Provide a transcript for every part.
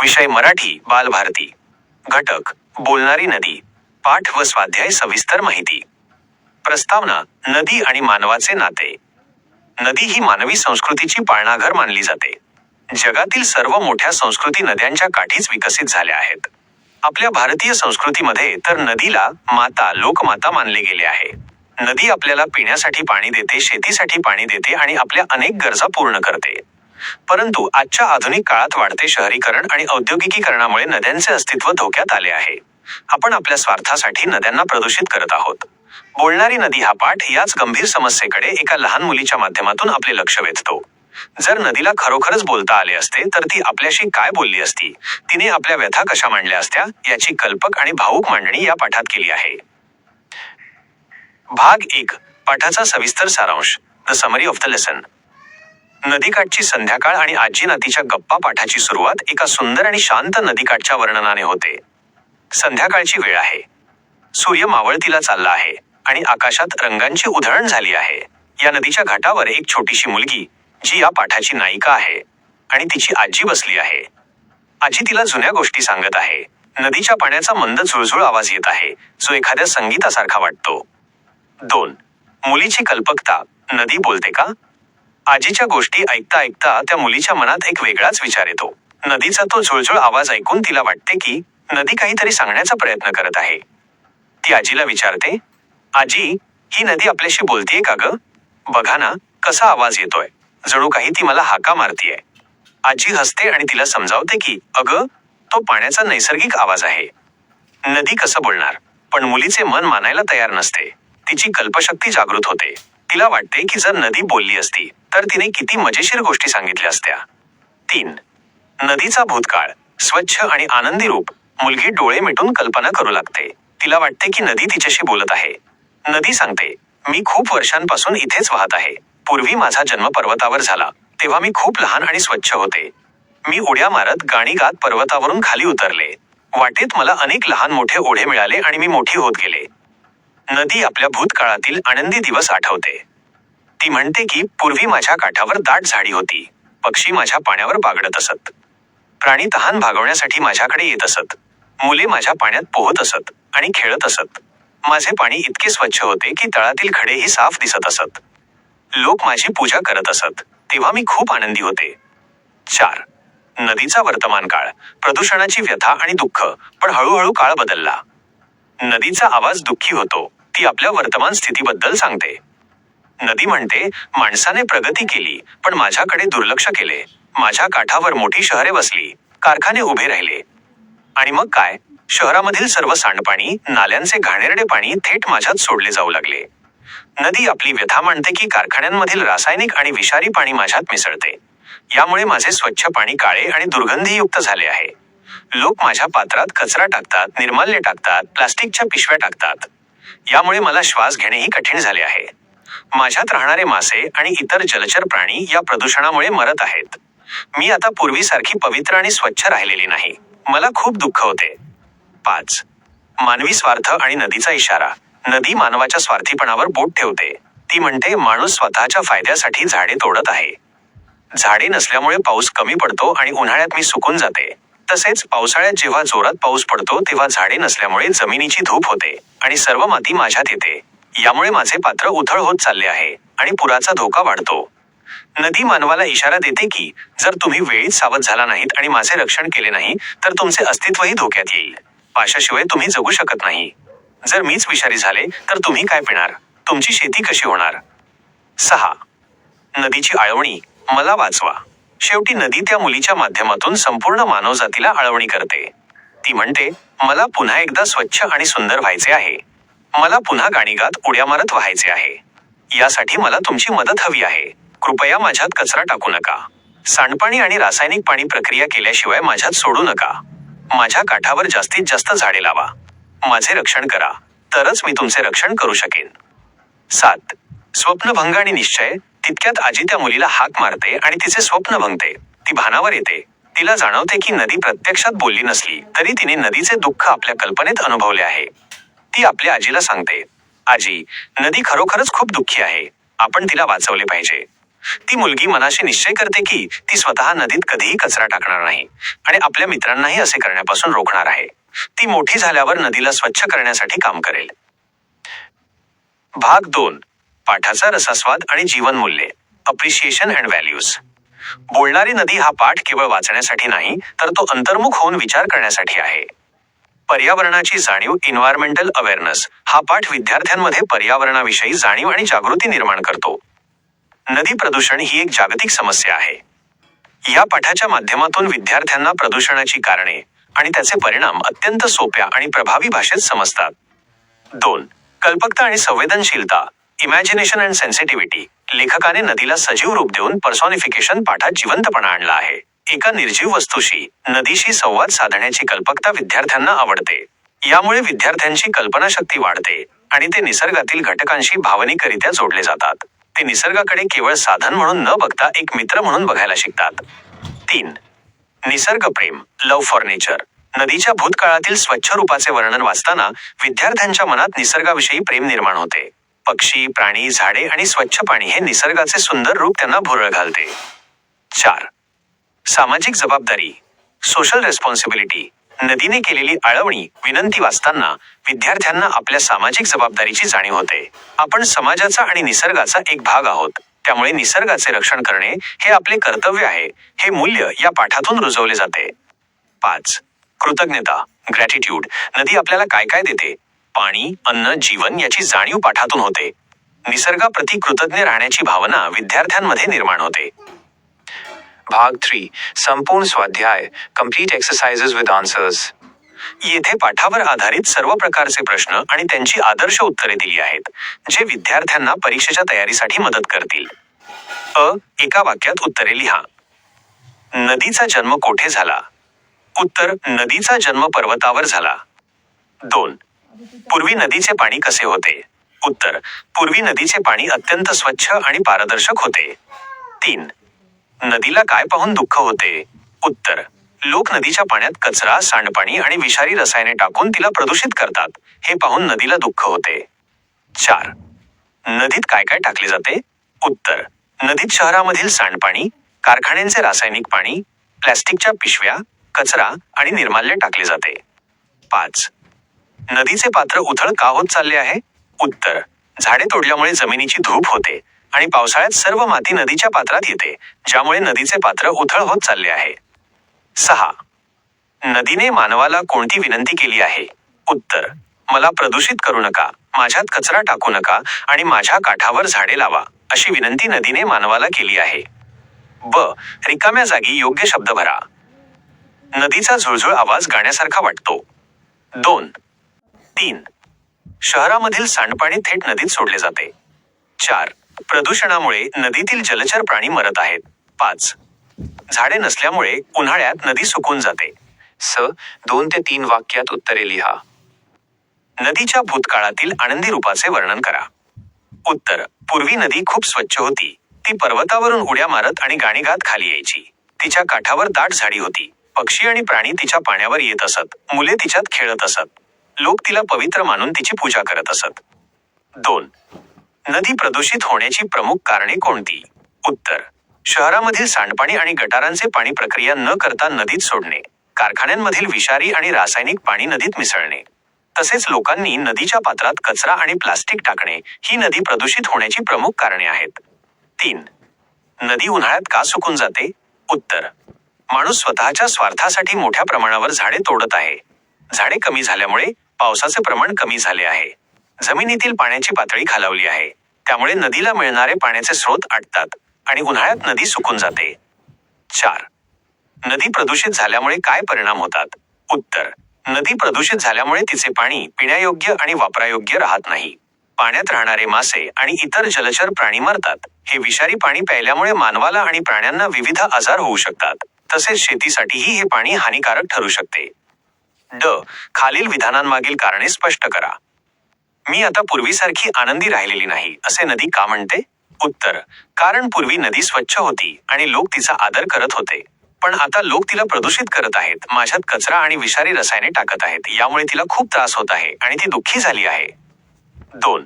विषय मराठी बालभारती. घटक बोलणारी नदी. पाठ व स्वाध्याय सविस्तर माहिती. प्रस्तावना. नदी आणि मानवाचे नाते. नदी ही मानवी संस्कृतीची पाळणाघर मानली जाते. जगातील सर्व मोठ्या संस्कृती नद्यांच्या काठीच विकसित झाल्या आहेत. आपल्या भारतीय संस्कृतीमध्ये तर नदीला माता, लोकमाता मानले गेले आहे. नदी आपल्याला पिण्यासाठी पाणी देते, शेतीसाठी पाणी देते आणि आपल्या अनेक गरजा पूर्ण करते. परंतु आजच्या आधुनिक काळात वाढते शहरीकरण आणि औद्योगिकीकरणामुळे नद्यांचे अस्तित्व धोक्यात आले आहे. आपण आपल्या स्वार्थासाठी नद्यांना प्रदूषित करत आहोत. बोलणारी नदी हा पाठ याच गंभीर समस्येकडे एका लहान मुलीच्या माध्यमातून आपले लक्ष वेधतो. जर नदीला खरोखरच बोलता आले असते तर ती आपल्याशी काय बोलली असती, तिने आपल्या व्यथा कशा मांडल्या असत्या, याची कल्पक आणि भावूक मांडणी या पाठात केली आहे. भाग 1. पाठाचा सविस्तर सारांश. The summary of the lesson. नदीकाठची संध्याकाळ आणि आजी नातीच्या गप्पा. पाठाची सुरुवात एका सुंदर आणि शांत नदीकाठच्या वर्णनाने होते. संध्याकाळची वेळ आहे. सूर्य मावळतीला चालला आहे आणि आकाशात रंगांची उधळण झाली आहे. या नदीच्या घाटावर एक छोटीशी मुलगी, जी या पाठाची नायिका आहे, आणि तिची आजी बसली आहे. आजी तिला जुन्या गोष्टी सांगत आहे. नदीच्या पाण्याचा मंद झुळझुळ आवाज येत आहे, जो एखाद्या संगीतासारखा वाटतो. 2. मुलीची कल्पकता. नदी बोलते का? आजीच्या गोष्टी ऐकता ऐकता त्या मुलीच्या मनात एक वेगळाच विचार येतो. नदीचा तो झुळझुळ आवाज ऐकून तिला वाटते की नदी काहीतरी सांगण्याचा प्रयत्न करत आहे. ती आजीला विचारते, आजी, ही नदी आपल्याशी बोलतीये का ग? बघा ना, कसा आवाज येतोय, जणू काही ती मला हाका मारतीये. आजी हसते आणि तिला समजावते की अगं, तो पाण्याचा नैसर्गिक आवाज आहे. नदी कसं बोलणार? पण मुलीचे मन मानायला तयार नसते. तिची कल्पशक्ती जागृत होते. तिला वाटते की जर नदी बोलली असती तर तिने किती मजेशीर गोष्टी सांगितल्या असत्या. 3. नदीचा भूतकाळ. स्वच्छ आणि आनंदी रूप. मुलगी डोळे मिटून कल्पना करू लागते. तिला वाटते की नदी तिच्याशी बोलत आहे. नदी सांगते, मी खूप वर्षांपासून इथेच वाहत आहे. पूर्वी माझा जन्म पर्वतावर झाला, तेव्हा मी खूप लहान आणि स्वच्छ होते. मी उड्या मारत, गाणी गात पर्वतावरून खाली उतरले. वाटेत मला अनेक लहान मोठे ओढे मिळाले आणि मी मोठी होत गेले. नदी आपल्या भूतकाळातील आनंदी दिवस आठवते. ती म्हणते की पूर्वी माझ्या काठावर दाट झाडी होती. पक्षी माझ्या पाण्यावर बागडत असत. प्राणी तहान भागवण्यासाठी माझ्याकडे येत असत. मुले माझ्या पाण्यात पोहत असत आणि खेळत असत. माझे पाणी इतके स्वच्छ होते की तळातील खडेही साफ दिसत असत. लोक माझी पूजा करत असत, तेव्हा मी खूप आनंदी होते. 4. नदीचा वर्तमान काळ. प्रदूषणाची व्यथा आणि दुःख. पण हळूहळू काळ बदलला. नदीचा आवाज दुःखी होतो. ती आपल्या वर्तमान स्थितीबद्दल सांगते. नदी म्हणते, माणसाने प्रगती केली, पण माझ्याकडे दुर्लक्ष केले. माझ्या काठावर मोठी शहरे वसली, कारखाने उभे राहिले. आणि मग काय? शहरामधील सर्व सांडपाणी, नाल्यांचे घाणेरडे पाणी थेट माझ्यात सोडले जाऊ लागले. नदी आपली व्यथा मांडते की कारखान्यांमधील रासायनिक आणि विषारी पाणी माझ्यात मिसळते. यामुळे माझे स्वच्छ पाणी काळे आणि दुर्गंधीयुक्त झाले आहे. लोक माझ्या पात्रात कचरा टाकतात, निर्माल्य टाकतात, प्लास्टिकच्या पिशव्या टाकतात. यामुळे मला श्वास घेणेही कठीण झाले आहे. माझ्यात राहणारे मासे आणि इतर जलचर प्राणी या प्रदूषणामुळे मरत आहेत. मी आता पूर्वीसारखी पवित्र आणि स्वच्छ राहिलेली नाही. मला खूप दुःख होते. 5. मानवी स्वार्थ आणि नदीचा इशारा. नदी मानवाच्या स्वार्थीपणावर बोट ठेवते. ती म्हणते, माणूस स्वतःच्या फायद्यासाठी झाडे तोडत आहे. झाडे नसल्यामुळे पाऊस कमी पडतो आणि उन्हाळ्यात मी सुकून जाते. तसेच पावसाळ्यात जेव्हा जोरात पाऊस पडतो तेव्हा झाडे नसल्यामुळे जमिनीची धूप होते आणि सर्व माती माझ्यात येते. यामुळे माझे पात्र उथळ होत चालले आहे आणि पुराचा धोका वाढतो. नदी मानवाला इशारा देते की जर तुम्ही वेळीच सावध झाला नाहीत आणि माझे रक्षण केले नाही तर तुमचे अस्तित्वही धोक्यात येईल. पाण्याशिवाय तुम्ही जगू शकत नाही. जर मीच विषारी झाले तर तुम्ही काय पिणार? तुमची शेती कशी होणार? 6. नदीची आळवणी. मला वाचवा. शेवटी नदी त्या मुलीच्या माध्यमातून संपूर्ण मानवजातीला आळवणी करते. ती म्हणते, मला पुन्हा एकदा स्वच्छ आणि सुंदर व्हायचे आहे. मला पुन्हा गाणी गात, उड्या मारत व्हायचे आहे. यासाठी मला तुमची मदत हवी आहे. कृपया माझ्यात कचरा टाकू नका. सांडपाणी आणि रासायनिक पाणी प्रक्रिया केल्याशिवाय माझ्यात सोडू नका. माझ्या काठावर जास्तीत जास्त झाडे लावा. माझे रक्षण करा, तरच मी तुमचे रक्षण करू शकेन. 7. स्वप्नभंग आणि निश्चय. तितक्यात आजी त्या मुलीला हाक मारते आणि तिचे स्वप्न भंगते. ती भानावर येते. तिला जाणवते की नदी प्रत्यक्षात बोलली नसली तरी तिने नदीचे दुःख आपल्या कल्पनेत अनुभवले आहे. ती आपल्या आजीला सांगते, आजी, नदी खरोखरच खूप दुःखी आहे. आपण तिला वाचवले पाहिजे. ती मुलगी मनाशी निश्चय करते की ती स्वतः नदीत कधीही कचरा टाकणार नाही आणि आपल्या मित्रांनाही असे करण्यापासून रोखणार आहे. ती मोठी झाल्यावर नदीला स्वच्छ करण्यासाठी काम करेल. भाग 2. पाठाचा रसास्वाद आणि जीवनमूल्ये. Appreciation and values. बोलणारी नदी हा पाठ केवळ वाचण्यासाठी नाही, तर तो अंतर्मुख होऊन विचार करण्यासाठी आहे. पर्यावरणाची जाणीव. इन्व्हायरमेंटल अवेअरनेस हा पाठ विद्यार्थ्यांमध्ये पर्यावरणाविषयी जाणीव आणि जागृती निर्माण करतो. नदी प्रदूषण ही एक जागतिक समस्या आहे. या पाठाच्या माध्यमातून विद्यार्थ्यांना प्रदूषणाची कारणे आणि त्याचे परिणाम अत्यंत सोप्या आणि प्रभावी भाषेत समजतात. 2. कल्पकता आणि संवेदनशीलता. Imagination and sensitivity. लेखकाने नदीला सजीव रूप देऊन पर्सॉनिफिकेशन पाठात जिवंतपणा आणला आहे. एका निर्जीव वस्तूशी, नदीशी संवाद साधण्याची कल्पकता विद्यार्थ्यांना आवडते. यामुळे विद्यार्थ्यांची कल्पनाशक्ती वाढते आणि ते निसर्गातील घटकांशी भावनिकरित्या जोडले जातात. ते निसर्गाकडे केवळ साधन म्हणून न बघता एक मित्र म्हणून बघायला शिकतात. 3. निसर्गप्रेम. Love for nature. नदीच्या भूतकाळातील स्वच्छ रूपाचे वर्णन वाचताना विद्यार्थ्यांच्या मनात निसर्गाविषयी प्रेम निर्माण होते. पक्षी, प्राणी, झाडे आणि स्वच्छ पाणी हे निसर्गाचे सुंदर रूप त्यांना भुरळ घालते. 4. सामाजिक जबाबदारी. Social responsibility. नदीने केलेली आळवणी, विनंती वाचताना विद्यार्थ्यांना आपल्या सामाजिक जबाबदारीची जाणीव होते. आपण समाजाचा आणि निसर्गाचा एक भाग आहोत, त्यामुळे निसर्गाचे रक्षण करणे हे आपले कर्तव्य आहे, हे मूल्य या पाठातून रुजवले जाते. 5. कृतज्ञता. ग्रॅटिट्यूड. नदी आपल्याला काय काय देते? पाणी, अन्न, जीवन याची जाणीव पाठातून होते. निसर्गाप्रती कृतज्ञ राहण्याची भावना विद्यार्थ्यांमध्ये निर्माण होते. भाग 3. संपूर्ण स्वाध्याय. Complete exercises with answers. येथे पाठावर आधारित सर्व प्रकारचे प्रश्न आणि त्यांची आदर्श उत्तरे दिली आहेत, जे विद्यार्थ्यांना परीक्षेच्या तयारीसाठी मदत करतील. एका वाक्यात उत्तरे लिहा. नदीचा जन्म कोठे झाला? उत्तर: नदीचा जन्म पर्वतावर झाला. 2. पूर्वी नदीचे पाणी कसे होते? उत्तर: पूर्वी नदीचे पाणी अत्यंत स्वच्छ आणि पारदर्शक होते. 3. नदीला काय पाहून दुःख होते? उत्तर: लोक नदीच्या पाण्यात कचरा, सांडपाणी आणि विषारी रसायने टाकून तिला प्रदूषित करतात, हे पाहून नदीला दुःख होते. 4. नदीत काय काय टाकले जाते? उत्तर: नदीत शहरामधील सांडपाणी, कारखान्यांचे रासायनिक पाणी, प्लॅस्टिकच्या पिशव्या, कचरा आणि निर्माल्य टाकले जाते. 5. नदीचे पात्र उथळ का होत चालले आहे? उत्तर: झाडे तोडल्यामुळे जमिनीची धूप होते आणि पावसाळ्यात सर्व माती नदीच्या पात्रात येते, ज्यामुळे नदीचे पात्र उथळ होत चालले आहे. 6. नदीने मानवाला कोणती विनंती केली आहे? उत्तर: मला प्रदूषित करू नका, माझ्यात कचरा टाकू नका आणि माझ्या काठावर झाडे लावा, अशी विनंती नदीने मानवाला केली आहे. रिकाम्या जागी योग्य शब्द भरा. नदीचा झुळझुळ आवाज गाण्यासारखा वाटतो. 2. 3. शहरामधील सांडपाणी थेट नदीत सोडले जाते. 4. प्रदूषणामुळे नदीतील जलचर प्राणी मरत आहेत. 5. झाडे नसल्यामुळे उन्हाळ्यात नदी सुकून जाते. 2 ते 3 वाक्यात उत्तरे लिहा. नदीच्या भूतकाळातील आनंदी रूपाचे वर्णन करा. उत्तर: पूर्वी नदी खूप स्वच्छ होती. ती पर्वतावरून उड्या मारत आणि गाणीगात खाली यायची. तिच्या काठावर दाट झाडी होती. पक्षी आणि प्राणी तिच्या पाण्यावर येत असत. मुले तिच्यात खेळत असत. लोक तिला पवित्र मानून तिची पूजा करत असत. 2. नदी प्रदूषित होण्याची प्रमुख कारणे कोणती? उत्तर: शहरामधील सांडपाणी आणि गटारांचे पाणी प्रक्रिया न करता नदीत सोडणे, कारखान्यांमधील विषारी आणि रासायनिक पाणी नदीत मिसळणे, तसेच लोकांनी नदीच्या पात्रात कचरा आणि प्लास्टिक टाकणे ही नदी प्रदूषित होण्याची प्रमुख कारणे आहेत. 3. नदी उन्हाळ्यात का सुकून जाते? उत्तर: माणूस स्वतःच्या स्वार्थासाठी मोठ्या प्रमाणावर झाडे तोडत आहे. झाडे कमी झाल्यामुळे पावसाचे प्रमाण कमी झाले आहे. जमिनीतील पाण्याची पातळी खालावली आहे. त्यामुळे नदीला मिळणारे पाण्याचे स्रोत आटतात आणि उन्हाळ्यात नदी सुकून जाते. 4. नदी प्रदूषित झाल्यामुळे काय परिणाम होतात? उत्तर: नदी प्रदूषित झाल्यामुळे तिचे पाणी पिण्यायोग्य आणि वापरायोग्य राहत नाही. पाण्यात राहणारे मासे आणि इतर जलचर प्राणी मरतात. हे विषारी पाणी प्यायल्यामुळे मानवाला आणि प्राण्यांना विविध आजार होऊ शकतात. तसेच शेतीसाठीही हे पाणी हानिकारक ठरू शकते. खालील विधानांमागील कारणे स्पष्ट करा. मी आता पूर्वीसारखी आनंदी राहिलेली नाही, असे नदी का म्हणते? उत्तर: कारण पूर्वी नदी स्वच्छ होती आणि लोक तिचा आदर करत होते. पण आता लोक तिला प्रदूषित करत आहेत. माझ्यात कचरा आणि विषारी रसायने टाकत आहेत. यामुळे तिला खूप त्रास होत आहे आणि ती दुःखी झाली आहे. 2.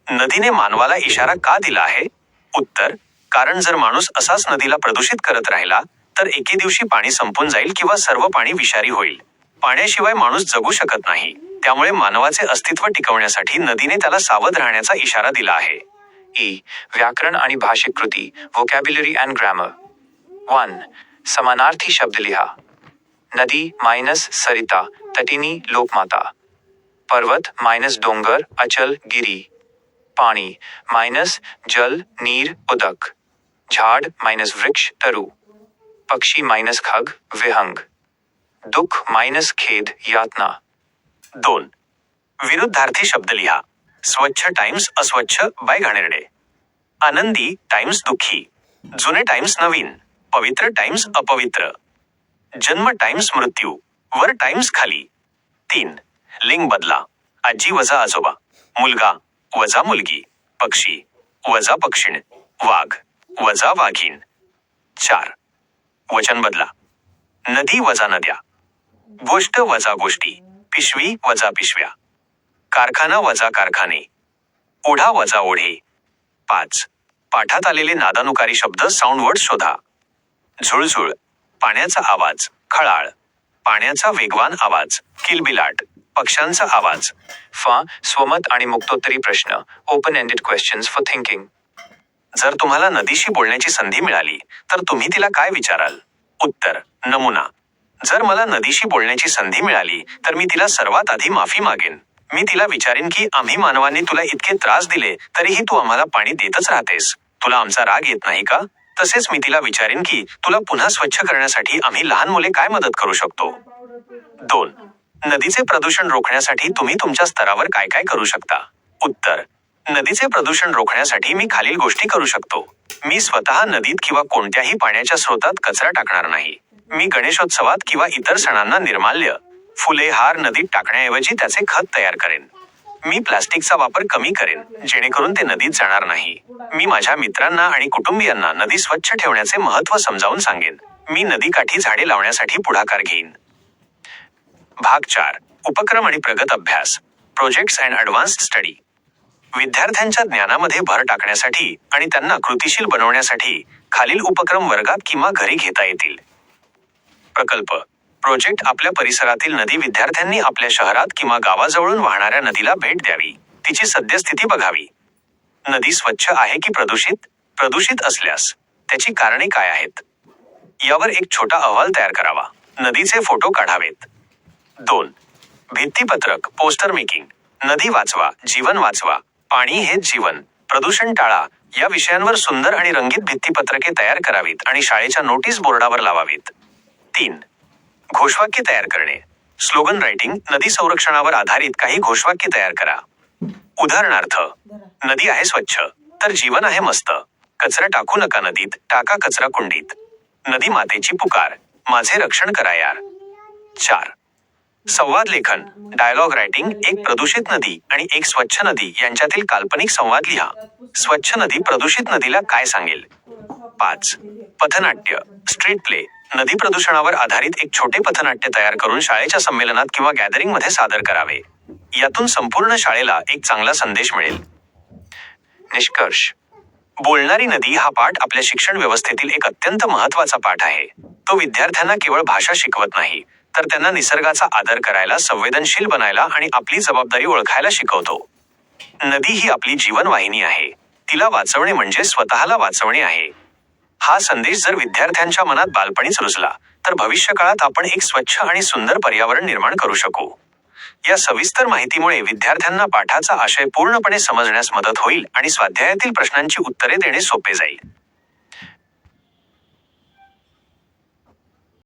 नदीने मानवाला इशारा का दिला आहे? उत्तर: कारण जर माणूस असाच नदीला प्रदूषित करत राहिला तर एके दिवशी पाणी संपून जाईल किंवा सर्व पाणी विषारी होईल. पाण्याशिवाय माणूस जगू शकत नाही. त्यामुळे मानवाचे अस्तित्व टिकवण्यासाठी नदीने त्याला सावध राहण्याचा इशारा दिला आहे. व्याकरण आणि भाषिक कृती. Vocabulary and grammar. 1. समानार्थी शब्द लिहा. नदी मायनस सरिता, तटिनी लोकमाता. पर्वत मायनस डोंगर, अचल गिरी. पाणी मायनस जल नीर उदक. झाड मायनस वृक्ष तरु. पक्षी मायनस खग विहंग. दुःख मायनस खेद यातना. 2. विरुद्धार्थी शब्द लिहा. स्वच्छ टाइम्स अस्वच्छ बाय घाणेरडे. आनंदी टाइम्स दुःखी. जुने टाइम्स नवीन. पवित्र टाइम्स अपवित्र. जन्म टाइम्स मृत्यू. वर टाइम्स खाली. 3. लिंग बदला. आजी वजा आजोबा. मुलगा वजा मुलगी. पक्षी वजा पक्षिण. वाघ वजा वाघीण. 4. वचन बदला. नदी वजा नद्या. गोष्ट वजा गोष्टी. पिशवी वजा पिशव्या. कारखाना वजा कारखाने. ओढा वजा ओढे. 5. पाठात आलेले नादानुकारी शब्द साऊंडवर्ड शोधा. झुळझुळ पाण्याचा आवाज. खळाळ पाण्याचा वेगवान आवाज. किलबिलाट पक्ष्यांचा आवाज. स्वमत आणि मुक्तोत्तरी प्रश्न. Open ended questions for thinking. जर तुम्हाला नदीशी बोलण्याची संधी मिळाली तर तुम्ही तिला काय विचाराल? उत्तर. नमुना. जर मला नदीशी बोलण्याची संधी मिळाली तर मी तिला सर्वात आधी माफी मागेन. मी तिला विचारेन की आम्ही मानवांनी तुला इतके त्रास दिले तरीही तू आम्हाला पाणी देतच राहतेस. तुला आमचा राग येत नाही का? तसेच मी तिला विचारेन की तुला पुन्हा स्वच्छ करण्यासाठी आम्ही लहान मुले काय मदत करू शकतो. 2. नदीचे प्रदूषण रोखण्यासाठी तुम्ही तुमच्या स्तरावर काय काय करू शकता? उत्तर. नदीचे प्रदूषण रोखण्यासाठी मी खालील गोष्टी करू शकतो. मी स्वतः नदीत किंवा कोणत्याही पाण्याच्या स्रोतात कचरा टाकणार नाही. मी गणेशोत्सवात किंवा इतर सणांना निर्माल्य, फुले, हार नदीत टाकण्याऐवजी त्याचे खत तयार करेन. मी प्लास्टिकचा वापर कमी करेन जेणेकरून ते नदीत जाणार नाही. मी माझ्या मित्रांना आणि कुटुंबियांना नदी स्वच्छ ठेवण्याचे महत्त्व समजावून सांगेन. मी नदीकाठी झाडे लावण्यासाठी पुढाकार घेईन. भाग 4. उपक्रम आणि प्रगत अभ्यास. Projects and advanced study. विद्यार्थ्यांच्या ज्ञानामध्ये भर टाकण्यासाठी आणि त्यांना कृतीशील बनवण्यासाठी खालील उपक्रम वर्गात किंवा घरी घेता येतील. प्रकल्प. प्रोजेक्ट. आपल्या परिसरातील नदी. विद्यार्थ्यांनी आपल्या शहरात किंवा गावाजवळून वाहणाऱ्या नदीला भेट द्यावी. तिची सद्यस्थिती बघावी. नदी स्वच्छ आहे की प्रदूषित? प्रदूषित असल्यास त्याची कारणे काय आहेत? यावर एक छोटा अहवाल तयार करावा. नदीचे फोटो काढावेत. 2. भित्तीपत्रक. Poster making. नदी वाचवा, जीवन वाचवा, पाणी हेच जीवन, प्रदूषण टाळा या विषयांवर सुंदर आणि रंगीत भित्तीपत्रके तयार करावीत आणि शाळेच्या नोटीस बोर्डावर लावावीत. 3. घोषवाक्य तयार करणे. Slogan writing. नदी संरक्षणावर आधारित काही घोषवाक्य तयार करा. उदाहरणार्थ, नदी आहे स्वच्छ तर जीवन आहे मस्त. कचरा टाकू नका नदीत, टाका कचरा कुंडीत. नदी मातेची पुकार, माझे रक्षण करा यार. 4. संवाद लेखन. Dialogue writing. एक प्रदूषित नदी आणि एक स्वच्छ नदी यांच्यातील काल्पनिक संवाद लिहा. स्वच्छ नदी प्रदूषित नदीला काय सांगेल? 5. पथनाट्य. Street play. नदी प्रदूषणावर आधारित एक छोटे पथनाट्य तयार करून शाळेच्या संमेलनात किंवा गॅदरिंगमध्ये सादर करावे. यातून संपूर्ण शाळेला एक चांगला संदेश मिळेल. निष्कर्ष. बोलणारी नदी हा पाठ आपल्या शिक्षण व्यवस्थेतील एक अत्यंत महत्त्वाचा पाठ आहे. तो विद्यार्थ्यांना केवळ भाषा शिकवत नाही तर त्यांना निसर्गाचा आदर करायला, संवेदनशील बनायला आणि आपली जबाबदारी ओळखायला शिकवतो. नदी ही आपली जीवनवाहिनी आहे. तिला वाचवणे म्हणजे स्वतःला वाचवणे आहे. हा संदेश जर विद्यार्थ्यांच्या मनात बालपणीच रुजला तर भविष्यकाळात आपण एक स्वच्छ आणि सुंदर पर्यावरण निर्माण करू शकू. या सविस्तर माहितीमुळे विद्यार्थ्यांना पाठाचा आशय पूर्णपणे समजण्यास मदत होईल आणि स्वाध्यायातील प्रश्नांची उत्तरे देणे सोपे जाईल.